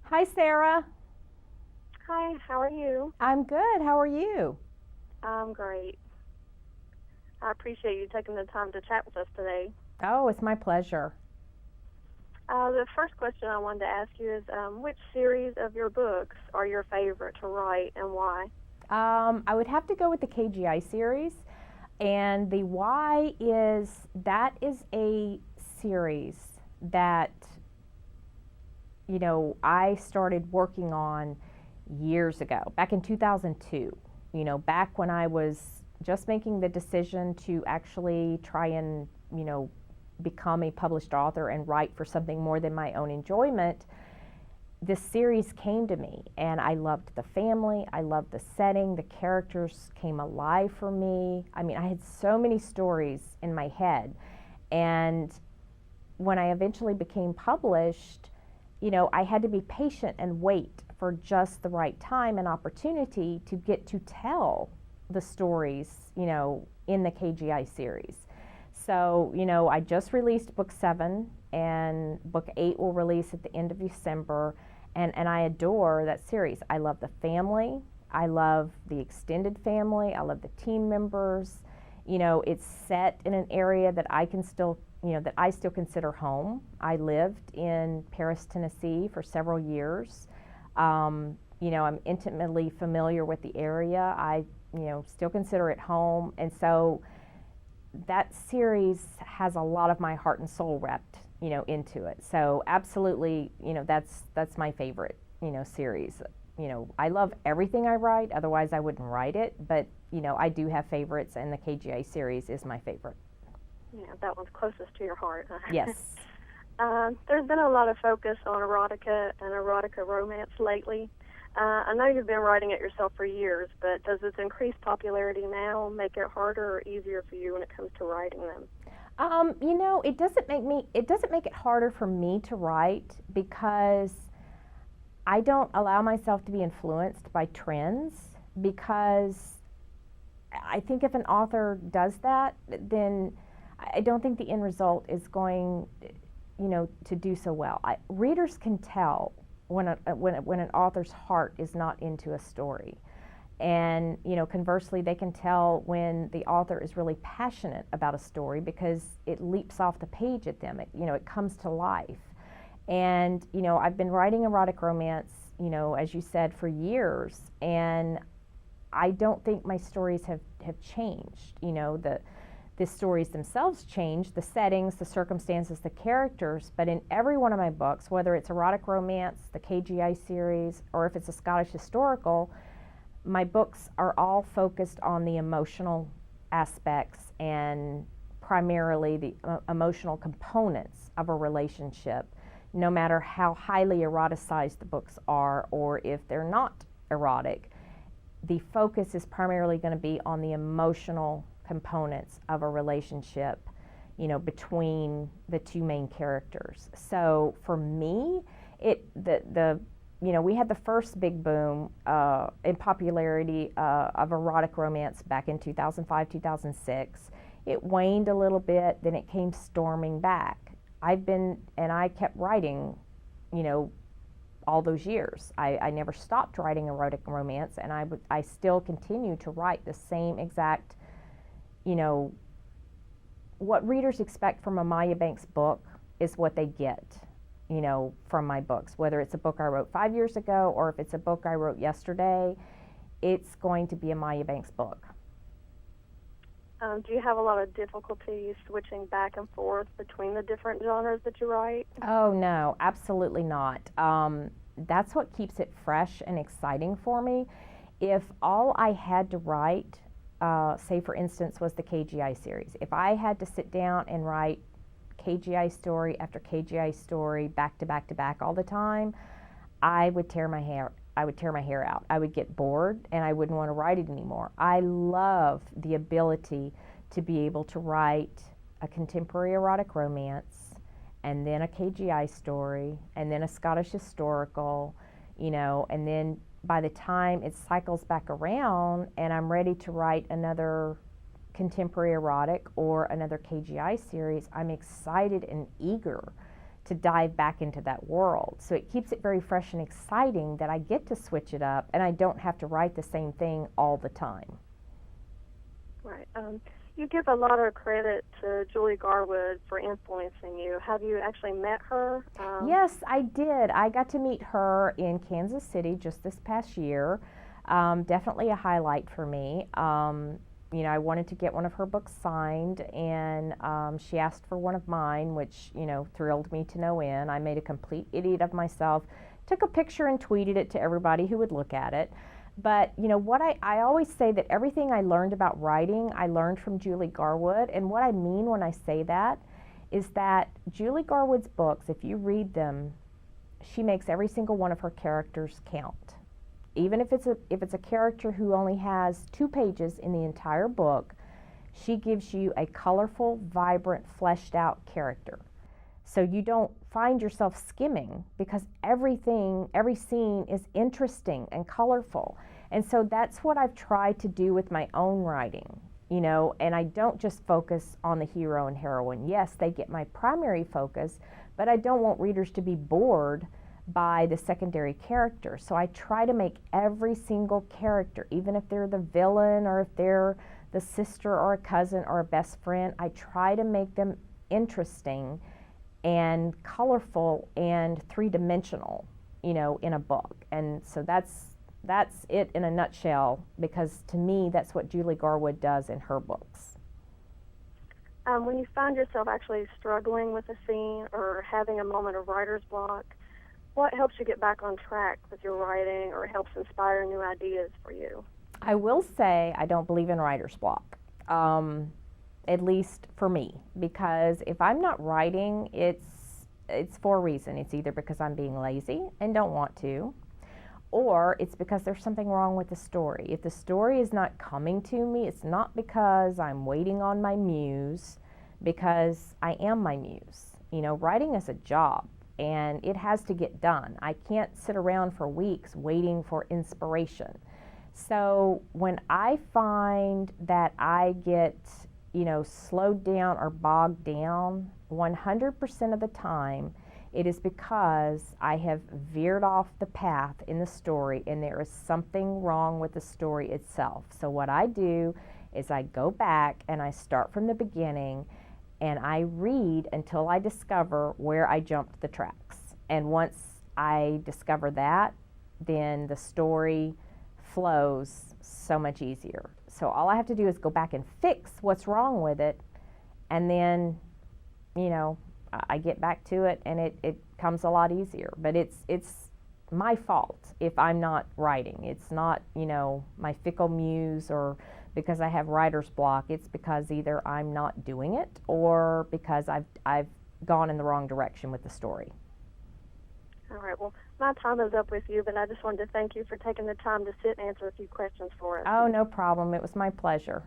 Hi, Sarah. Hi, how are you? I'm good. How are you? I'm great. I appreciate you taking the time to chat with us today. Oh, it's my pleasure. The first question I wanted to ask you is which series of your books are your favorite to write and why? I would have to go with the KGI series. And the why is that is a series that, I started working on years ago, back in 2002. Back when I was just making the decision to actually try and, become a published author and write for something more than my own enjoyment. This series came to me, and I loved the family, I loved the setting, the characters came alive for me. I mean, I had so many stories in my head. And when I eventually became published, I had to be patient and wait for just the right time and opportunity to get to tell the stories, in the KGI series. So, I just released book 7, and book 8 will release at the end of December. And I adore that series. I love the family. I love the extended family. I love the team members. It's set in an area that I can still, that I still consider home. I lived in Paris, Tennessee for several years. I'm intimately familiar with the area. I, still consider it home. And so that series has a lot of my heart and soul wrapped, into it. So absolutely, that's my favorite, series. I love everything I write, otherwise I wouldn't write it, but I do have favorites, and the KGA series is my favorite. Yeah, that one's closest to your heart. Yes. There's been a lot of focus on erotica and erotica romance lately. I know you've been writing it yourself for years, but does this increased popularity now make it harder or easier for you when it comes to writing them? It doesn't make it harder for me to write, because I don't allow myself to be influenced by trends, because I think if an author does that, then I don't think the end result is going, to do so well. Readers can tell when an author's heart is not into a story. And conversely, they can tell when the author is really passionate about a story, because it leaps off the page at them. It comes to life. And I've been writing erotic romance, as you said, for years, and I don't think my stories have changed. The stories themselves change, the settings, the circumstances, the characters, but in every one of my books, whether it's erotic romance, the KGI series, or if it's a Scottish historical, my books are all focused on the emotional aspects, and primarily the emotional components of a relationship, no matter how highly eroticized the books are, or if they're not erotic. The focus is primarily going to be on the emotional components of a relationship, between the two main characters. So for me, we had the first big boom in popularity of erotic romance back in 2005, 2006. It waned a little bit, then it came storming back. I kept writing, you know, all those years. I never stopped writing erotic romance, and I still continue to write the same exact, you know, what readers expect from a Maya Banks book is what they get, from my books. Whether it's a book I wrote 5 years ago or if it's a book I wrote yesterday, it's going to be a Maya Banks book. Do you have a lot of difficulty switching back and forth between the different genres that you write? Oh, no, absolutely not. That's what keeps it fresh and exciting for me. If all I had to write, say for instance, was the KGI series, if I had to sit down and write KGI story after KGI story back to back to back all the time, I would tear my hair. I would tear my hair out. I would get bored and I wouldn't want to write it anymore. I love the ability to be able to write a contemporary erotic romance, and then a KGI story, and then a Scottish historical, and then by the time it cycles back around and I'm ready to write another contemporary erotic or another KGI series, I'm excited and eager to dive back into that world. So it keeps it very fresh and exciting that I get to switch it up and I don't have to write the same thing all the time. Right. You give a lot of credit to Julie Garwood for influencing you. Have you actually met her? Yes, I did. I got to meet her in Kansas City just this past year. Definitely a highlight for me. You know, I wanted to get one of her books signed, and she asked for one of mine, which, you know, thrilled me to no end. I made a complete idiot of myself, took a picture and tweeted it to everybody who would look at it. But, you know, what I always say that everything I learned about writing, I learned from Julie Garwood. And what I mean when I say that is that Julie Garwood's books, if you read them, she makes every single one of her characters count. Even if it's a character who only has 2 pages in the entire book, she gives you a colorful, vibrant, fleshed out character. So you don't find yourself skimming because every scene is interesting and colorful. And so that's what I've tried to do with my own writing, you know, and I don't just focus on the hero and heroine. Yes, they get my primary focus, but I don't want readers to be bored by the secondary character. So I try to make every single character, even if they're the villain or if they're the sister or a cousin or a best friend, I try to make them interesting and colorful and 3-dimensional, you know, in a book. And so that's it in a nutshell, because to me that's what Julie Garwood does in her books. When you find yourself actually struggling with a scene or having a moment of writer's block, what helps you get back on track with your writing or helps inspire new ideas for you? I will say I don't believe in writer's block. At least for me, because if I'm not writing, it's for a reason. It's either because I'm being lazy and don't want to, or it's because there's something wrong with the story. If the story is not coming to me, it's not because I'm waiting on my muse, because I am my muse. You know, writing is a job and it has to get done. I can't sit around for weeks waiting for inspiration. So when I find that I get, you know, slowed down or bogged down, 100% of the time, it is because I have veered off the path in the story and there is something wrong with the story itself. So what I do is I go back and I start from the beginning and I read until I discover where I jumped the tracks. And once I discover that, then the story flows so much easier. So all I have to do is go back and fix what's wrong with it, and then, you know, I get back to it and it comes a lot easier. But it's my fault if I'm not writing. It's not, you know, my fickle muse or because I have writer's block. It's because either I'm not doing it or because I've gone in the wrong direction with the story. All right. Well, my time is up with you, but I just wanted to thank you for taking the time to sit and answer a few questions for us. Oh, no problem. It was my pleasure.